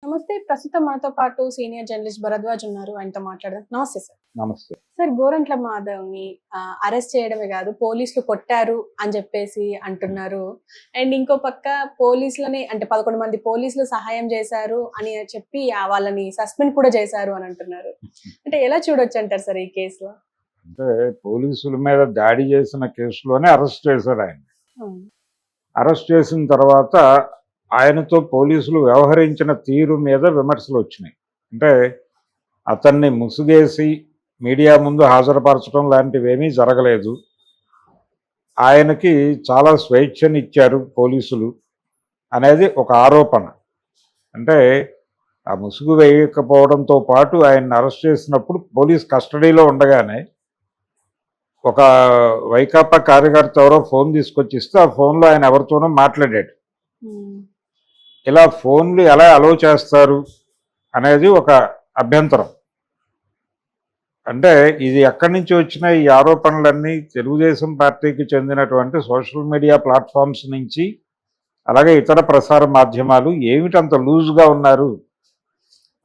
నమస్తే. ప్రస్తుతం మనతో పాటు సీనియర్ జర్నలిస్ట్ భరద్వాజ్ ఉన్నారు. ఆయనతో మాట్లాడదాం. నమస్తే సార్. నమస్తే. సార్, గోరంట్ల మాధవ్‌ని అరెస్ట్ చేయడమే కాదు, పోలీసులు కొట్టారు అని చెప్పేసి అంటున్నారు. అండ్ ఇంకో పక్క పోలీసులని అంటే 11 మంది పోలీసులు సహాయం చేశారు అని చెప్పి వాళ్ళని సస్పెండ్ కూడా చేశారు అని అంటున్నారు. అంటే ఎలా చూడొచ్చంటారు సార్ ఈ కేసులో? అంటే పోలీసుల మీద దాడి చేసిన కేసులోనే అరెస్ట్ చేశారు ఆయన. హ్మ్. అరెస్ట్ చేసిన తర్వాత ఆయనతో పోలీసులు వ్యవహరించిన తీరు మీద విమర్శలు వచ్చినాయి. అంటే అతన్ని ముసుగేసి మీడియా ముందు హాజరుపరచడం లాంటివేమీ జరగలేదు. ఆయనకి చాలా స్వేచ్ఛనిచ్చారు పోలీసులు అనేది ఒక ఆరోపణ. అంటే ఆ ముసుగు వేయకపోవడంతో పాటు ఆయన్ని అరెస్ట్ చేసినప్పుడు పోలీస్ కస్టడీలో ఉండగానే ఒక వైకాపా కార్యకర్త ఎవరో ఫోన్ తీసుకొచ్చి ఇస్తే ఆ ఫోన్లో ఆయన ఎవరితోనో మాట్లాడాడు. హ్మ్. ఇలా ఫోన్లు ఎలా అలౌ చేస్తారు అనేది ఒక అభ్యంతరం. అంటే ఇది ఎక్కడి నుంచి వచ్చిన ఈ ఆరోపణలన్నీ తెలుగుదేశం పార్టీకి చెందినటువంటి సోషల్ మీడియా ప్లాట్ఫామ్స్ నుంచి, అలాగే ఇతర ప్రసార మాధ్యమాలు ఏమిటంత లూజ్గా ఉన్నారు,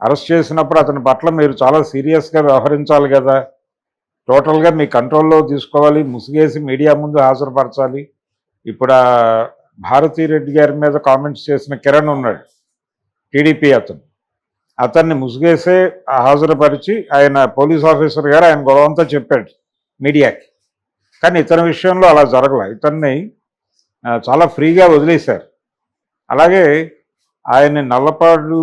అరెస్ట్ చేసినప్పుడు అతని పట్ల మీరు చాలా సీరియస్గా వ్యవహరించాలి కదా, టోటల్గా మీ కంట్రోల్లో తీసుకోవాలి, ముసుగేసి మీడియా ముందు హాజరుపరచాలి. ఇప్పుడు భారతీరెడ్డి గారి మీద కామెంట్స్ చేసిన కిరణ్ ఉన్నాడు, టీడీపీ అతన్ని ముసుగేసే హాజరుపరిచి ఆయన పోలీస్ ఆఫీసర్ గారు ఆయన గొడవంతా చెప్పాడు మీడియాకి. కానీ ఇతని విషయంలో అలా జరగలే. ఇతన్ని చాలా ఫ్రీగా వదిలేశారు. అలాగే ఆయన్ని నల్లపాడు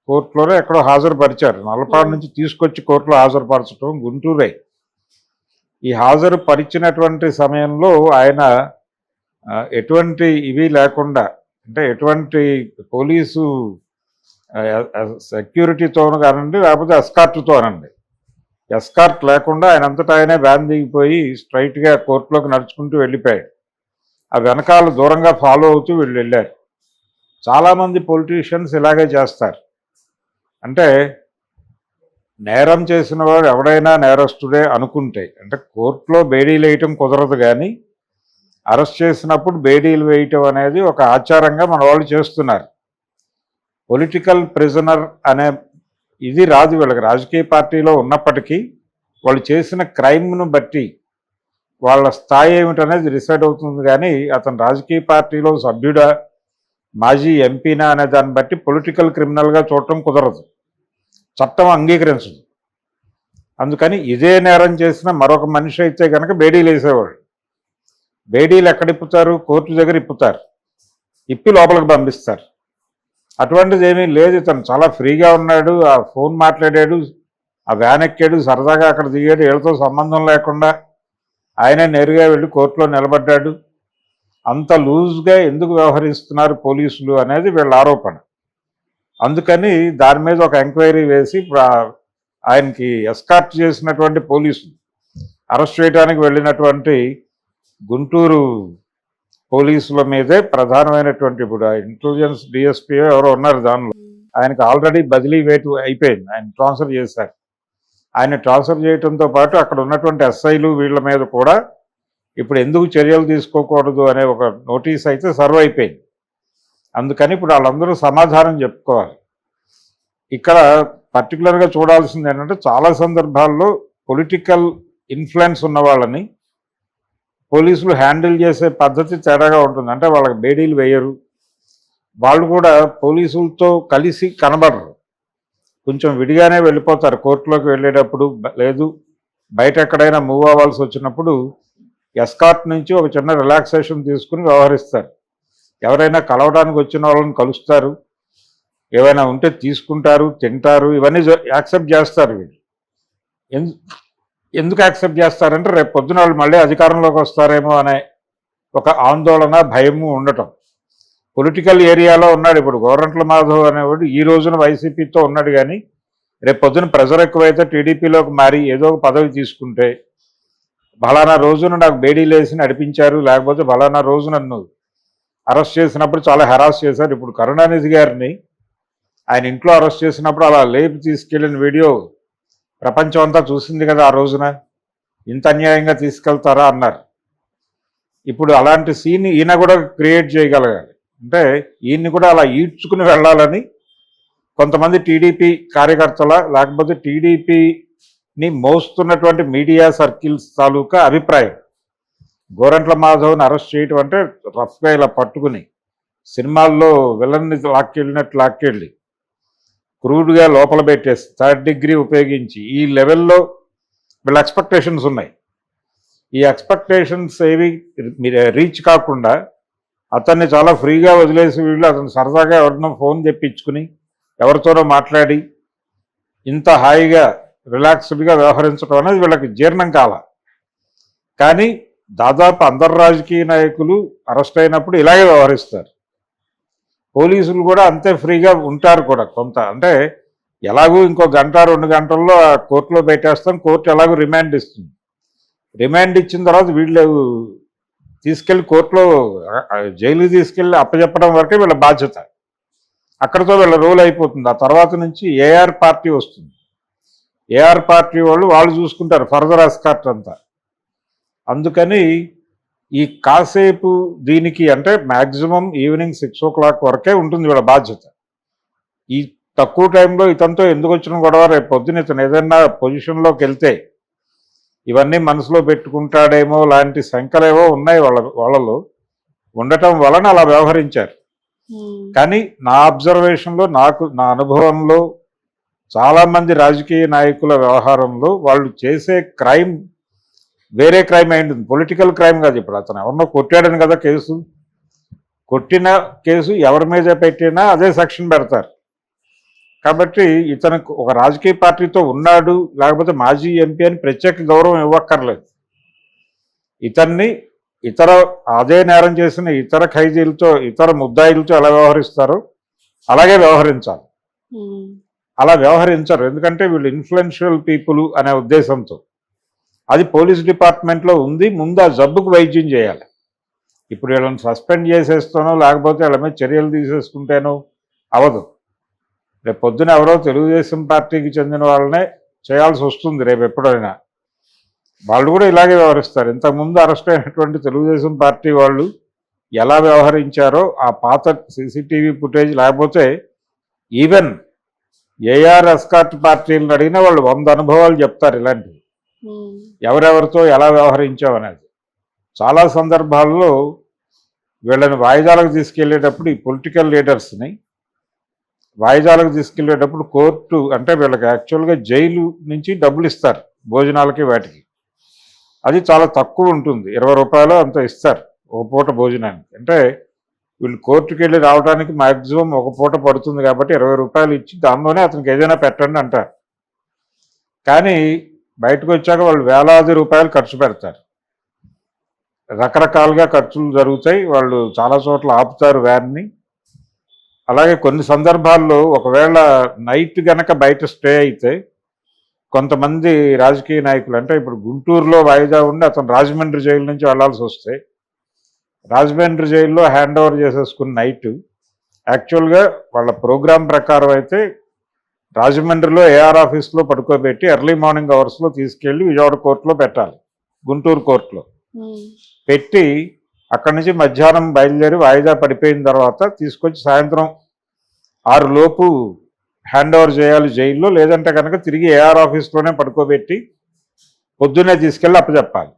కోర్టులోనే ఎక్కడో హాజరుపరిచారు. నల్లపాడు నుంచి తీసుకొచ్చి కోర్టులో హాజరుపరచడం గుంటూరే. ఈ హాజరు పరిచినటువంటి సమయంలో ఆయన ఎటువంటి ఇవి లేకుండా, అంటే ఎటువంటి పోలీసు సెక్యూరిటీతోనూ కానండి, లేకపోతే ఎస్కార్ట్తో అనండి, ఎస్కార్ట్ లేకుండా ఆయన అంతటా ఆయనే వ్యాన్ దిగిపోయి స్ట్రైట్గా కోర్టులోకి నడుచుకుంటూ వెళ్ళిపోయాడు. ఆ వెనకాల దూరంగా ఫాలో అవుతూ వీళ్ళు వెళ్ళారు. చాలామంది పొలిటీషియన్స్ ఇలాగే చేస్తారు. అంటే నేరం చేసిన వాడు ఎవడైనా నేరస్తుడే అనుకుంటే, అంటే కోర్టులో బేడీలు వేయటం కుదరదు, కానీ అరెస్ట్ చేసినప్పుడు బేడీలు వేయటం అనేది ఒక ఆచారంగా మన వాళ్ళు చేస్తున్నారు. పొలిటికల్ ప్రిజనర్ అనే ఇది రాదు వీళ్ళకి. రాజకీయ పార్టీలో ఉన్నప్పటికీ వాళ్ళు చేసిన క్రైమ్ను బట్టి వాళ్ళ స్థాయి ఏమిటనేది డిసైడ్ అవుతుంది, కానీ అతను రాజకీయ పార్టీలో సభ్యుడా, మాజీ ఎంపీనా అనే దాన్ని బట్టి పొలిటికల్ క్రిమినల్గా చూడటం కుదరదు, చట్టం అంగీకరించదు. అందుకని ఇదే నేరం చేసిన మరొక మనిషి అయితే కనుక బేడీలు వేసేవాడు. బేడీలు ఎక్కడ ఇప్పుతారు? కోర్టు దగ్గర ఇప్పుతారు, ఇప్పి లోపలికి పంపిస్తారు. అటువంటిది ఏమీ లేదు. ఇతను చాలా ఫ్రీగా ఉన్నాడు. ఆ ఫోన్ మాట్లాడాడు, ఆ వ్యాన్ ఎక్కాడు, సరదాగా అక్కడ దిగాడు, వీళ్ళతో సంబంధం లేకుండా ఆయనే నేరుగా వెళ్ళి కోర్టులో నిలబడ్డాడు. అంత లూజ్గా ఎందుకు వ్యవహరిస్తున్నారు పోలీసులు అనేది వీళ్ళ ఆరోపణ. అందుకని దాని మీద ఒక ఎంక్వైరీ వేసి ఆయనకి ఎస్కార్ట్ చేసినటువంటి పోలీసులు, అరెస్ట్ చేయడానికి వెళ్ళినటువంటి గుంటూరు పోలీసుల మీదే ప్రధానమైనటువంటి, ఇప్పుడు ఇంటెలిజెన్స్ డిఎస్పీ ఎవరో ఉన్నారు దానిలో, ఆయనకు ఆల్రెడీ బదిలీ వేటు అయిపోయింది, ఆయన ట్రాన్స్ఫర్ చేశారు. ఆయన ట్రాన్స్ఫర్ చేయడంతో పాటు అక్కడ ఉన్నటువంటి ఎస్ఐలు వీళ్ళ మీద కూడా ఇప్పుడు ఎందుకు చర్యలు తీసుకోకూడదు అనే ఒక నోటీస్ అయితే సర్వ్ అయిపోయింది. అందుకని ఇప్పుడు వాళ్ళందరూ సమాధానం చెప్పుకోవాలి. ఇక్కడ పర్టికులర్గా చూడాల్సింది ఏంటంటే, చాలా సందర్భాల్లో పొలిటికల్ ఇన్ఫ్లుయెన్స్ ఉన్న వాళ్ళని పోలీసులు హ్యాండిల్ చేసే పద్ధతి తేడాగా ఉంటుంది. అంటే వాళ్ళకి బేడీలు వేయరు, వాళ్ళు కూడా పోలీసులతో కలిసి కనబడరు, కొంచెం విడిగానే వెళ్ళిపోతారు. కోర్టులోకి వెళ్ళేటప్పుడు లేదు బయట ఎక్కడైనా మూవ్ అవ్వాల్సి వచ్చినప్పుడు ఎస్కార్ట్ నుంచి ఒక చిన్న రిలాక్సేషన్ తీసుకుని వ్యవహరిస్తారు. ఎవరైనా కలవడానికి వచ్చిన వాళ్ళని కలుస్తారు, ఏవైనా ఉంటే తీసుకుంటారు, తింటారు, ఇవన్నీ యాక్సెప్ట్ చేస్తారు. వీళ్ళు ఎందుకు యాక్సెప్ట్ చేస్తారంటే రేపు పొద్దున వాళ్ళు మళ్ళీ అధికారంలోకి వస్తారేమో అనే ఒక ఆందోళన, భయము ఉండటం. పొలిటికల్ ఏరియాలో ఉన్నాడు ఇప్పుడు గోరంట్ల మాధవ్ అనేవాడు, ఈ రోజున వైసీపీతో ఉన్నాడు, కానీ రేపు పొద్దున ప్రెజర్ ఎక్కువైతే టీడీపీలోకి మారి ఏదో ఒక పదవి తీసుకుంటే, ఫలానా రోజున నాకు బేడీలు వేసి నడిపించారు, లేకపోతే ఫలానా రోజు నన్ను అరెస్ట్ చేసినప్పుడు చాలా హెరాస్ చేశారు. ఇప్పుడు కరుణానిధి గారిని ఆయన ఇంట్లో అరెస్ట్ చేసినప్పుడు అలా లేపి తీసుకెళ్ళిన వీడియో ప్రపంచం అంతా చూసింది కదా. ఆ రోజున ఇంత అన్యాయంగా తీసుకెళ్తారా అన్నారు. ఇప్పుడు అలాంటి సీన్ ఈయన కూడా క్రియేట్ చేయగలగాలి. అంటే ఈయన్ని కూడా అలా ఈడ్చుకుని వెళ్ళాలని కొంతమంది టీడీపీ కార్యకర్తల లేకపోతే టీడీపీని మోస్తున్నటువంటి మీడియా సర్కిల్స్ తాలూకా అభిప్రాయం. గోరంట్ల మాధవ్ని అరెస్ట్ చేయటం అంటే రఫ్గా ఇలా పట్టుకుని సినిమాల్లో విలన్ని లాక్కెళ్ళినట్టు లాక్కెళ్ళి క్రూడ్గా లోపల పెట్టేసి 3rd డిగ్రీ ఉపయోగించి ఈ లెవెల్లో వీళ్ళ ఎక్స్పెక్టేషన్స్ ఉన్నాయి. ఈ ఎక్స్పెక్టేషన్స్ ఏవి రీచ్ కాకుండా అతన్ని చాలా ఫ్రీగా వదిలేసి వీళ్ళు అతను సరదాగా ఎవరినో ఫోన్ తెప్పించుకుని ఎవరితోనో మాట్లాడి ఇంత హాయిగా రిలాక్స్డ్గా వ్యవహరించడం అనేది వీళ్ళకి జీర్ణం కాల. కానీ దాదాపు అందరు రాజకీయ నాయకులు అరెస్ట్ అయినప్పుడు ఇలాగే వ్యవహరిస్తారు. పోలీసులు కూడా అంతే ఫ్రీగా ఉంటారు కూడా కొంత. అంటే ఎలాగూ ఇంకో 1-2 గంటల్లో ఆ కోర్టులో పెట్టేస్తాం, కోర్టు ఎలాగో రిమాండ్ ఇస్తుంది. రిమాండ్ ఇచ్చిన తర్వాత వీళ్ళు తీసుకెళ్ళి కోర్టులో జైలుకి తీసుకెళ్ళి అప్పచెప్పడం వరకే వీళ్ళ బాధ్యత. అక్కడితో వీళ్ళ రోల్ అయిపోతుంది. ఆ తర్వాత నుంచి ఏఆర్ పార్టీ వస్తుంది. ఏఆర్ పార్టీ వాళ్ళు చూసుకుంటారు ఫర్దర్ ఎస్కార్ట్ అంతా. అందుకని ఈ కాసేపు దీనికి అంటే మ్యాక్సిమం ఈవినింగ్ 6 o'clock వరకే ఉంటుంది వీళ్ళ బాధ్యత. ఈ తక్కువ టైంలో ఇతనితో ఎందుకు వచ్చిన గొడవ, రేపు పొద్దున ఇతను ఏదైనా పొజిషన్లోకి వెళ్తే ఇవన్నీ మనసులో పెట్టుకుంటాడేమో లాంటి శంకలేవో ఉన్నాయి వాళ్ళలో ఉండటం వలన అలా వ్యవహరించారు. కానీ నా అబ్జర్వేషన్లో నా అనుభవంలో చాలామంది రాజకీయ నాయకుల వ్యవహారంలో వాళ్ళు చేసే క్రైమ్ వేరే క్రైమ్ అయింది, పొలిటికల్ క్రైమ్ కాదు. ఇప్పుడు అతను ఎవరినో కొట్టాడని కదా కేసు, కొట్టిన కేసు ఎవరి మీద పెట్టినా అదే సెక్షన్ పెడతారు. కాబట్టి ఇతనికి ఒక రాజకీయ పార్టీతో ఉన్నాడు లేకపోతే మాజీ ఎంపీ అని ప్రత్యేక గౌరవం ఇవ్వక్కర్లేదు. ఇతన్ని అదే నేరం చేసిన ఇతర ఖైదీలతో ఇతర ముద్దాయిలతో ఎలా వ్యవహరిస్తారో అలాగే వ్యవహరించాలి. అలా వ్యవహరించరు, ఎందుకంటే వీళ్ళు ఇన్ఫ్లుయెన్షియల్ పీపుల్ అనే ఉద్దేశంతో. అది పోలీస్ డిపార్ట్మెంట్లో ఉంది. ముందు ఆ జబ్బుకు వైద్యం చేయాలి. ఇప్పుడు వీళ్ళని సస్పెండ్ చేసేస్తానో లేకపోతే వీళ్ళ మీద చర్యలు తీసేసుకుంటేనో అవదు. రేపు పొద్దున ఎవరో తెలుగుదేశం పార్టీకి చెందిన వాళ్ళనే చేయాల్సి వస్తుంది రేపు ఎప్పుడైనా. వాళ్ళు కూడా ఇలాగే వ్యవహరిస్తారు. ఇంతకుముందు అరెస్ట్ అయినటువంటి తెలుగుదేశం పార్టీ వాళ్ళు ఎలా వ్యవహరించారో ఆ పాత సీసీటీవీ ఫుటేజ్ లేకపోతే ఈవెన్ ఏఆర్ ఎస్కార్ట్ పార్టీలను అడిగినా వాళ్ళు 100 అనుభవాలు చెప్తారు ఇలాంటివి, ఎవరెవరితో ఎలా వ్యవహరించావు అనేది. చాలా సందర్భాల్లో వీళ్ళని వాయిదాలకు తీసుకెళ్లేటప్పుడు ఈ పొలిటికల్ లీడర్స్ని వాయిదాలకు తీసుకెళ్లేటప్పుడు కోర్టు అంటే వీళ్ళకి యాక్చువల్గా జైలు నుంచి డబ్బులు ఇస్తారు భోజనాలకి వాటికి. అది చాలా తక్కువ ఉంటుంది, 20 రూపాయలు అంత ఇస్తారు ఒక పూట భోజనానికి. అంటే వీళ్ళు కోర్టుకి వెళ్ళి రావడానికి మ్యాక్సిమం ఒక పూట పడుతుంది కాబట్టి 20 రూపాయలు ఇచ్చి దానిలోనే అతనికి ఏదైనా పెట్టండి అంటారు. కానీ బయటకు వచ్చాక వాళ్ళు వేలాది రూపాయలు ఖర్చు పెడతారు. రకరకాలుగా ఖర్చులు జరుగుతాయి. వాళ్ళు చాలా చోట్ల ఆపుతారు వ్యాన్ని. అలాగే కొన్ని సందర్భాల్లో ఒకవేళ నైట్ గనక బయట స్టే అయితే కొంతమంది రాజకీయ నాయకులు అంటే ఇప్పుడు గుంటూరులో వాయిదా ఉండి అతను రాజమండ్రి జైలు నుంచి వెళ్లాల్సి వస్తే రాజమండ్రి జైల్లో హ్యాండ్ ఓవర్ చేసేసుకున్న నైట్ యాక్చువల్గా వాళ్ళ ప్రోగ్రాం ప్రకారం అయితే రాజమండ్రిలో ఏఆర్ ఆఫీస్లో పడుకోబెట్టి ఎర్లీ మార్నింగ్ అవర్స్లో తీసుకెళ్ళి విజయవాడ కోర్టులో పెట్టాలి, గుంటూరు కోర్టులో పెట్టి అక్కడి నుంచి మధ్యాహ్నం బయలుదేరి వాయిదా పడిపోయిన తర్వాత తీసుకొచ్చి సాయంత్రం 6 లోపు హ్యాండ్ ఓవర్ చేయాలి జైల్లో. లేదంటే కనుక తిరిగి ఏఆర్ ఆఫీస్లోనే పడుకోబెట్టి పొద్దున్నే తీసుకెళ్ళి అప్పచెప్పాలి.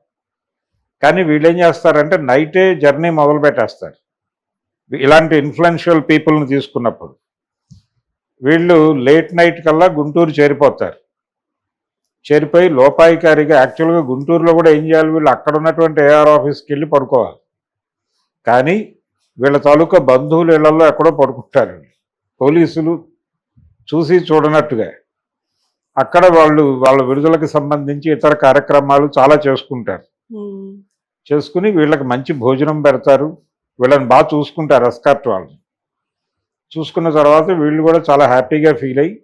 కానీ వీళ్ళు ఏం చేస్తారంటే నైటే జర్నీ మొదలు పెట్టేస్తారు. ఇలాంటి ఇన్ఫ్లుయెన్షియల్ పీపుల్ని తీసుకున్నప్పుడు వీళ్ళు లేట్ నైట్ కల్లా గుంటూరు చేరిపోతారు. చేరిపోయి లోపాయికారిగా యాక్చువల్గా గుంటూరులో కూడా ఏం చేయాలి, వీళ్ళు అక్కడ ఉన్నటువంటి ఏఆర్ ఆఫీస్కి వెళ్ళి పడుకోవాలి. కానీ వీళ్ళ తాలూకా బంధువులు ఇళ్లలో ఎక్కడో పడుకుంటారు. పోలీసులు చూసి చూడనట్టుగా అక్కడ వాళ్ళ విడుదలకు సంబంధించి ఇతర కార్యక్రమాలు చాలా చేసుకుంటారు. చేసుకుని వీళ్ళకి మంచి భోజనం పెడతారు, వీళ్ళని బాగా చూసుకుంటారు ఎస్కార్ట్ వాళ్ళు. చూసుకున్న తర్వాత వీళ్ళు కూడా చాలా హ్యాపీగా ఫీల్ అయ్యి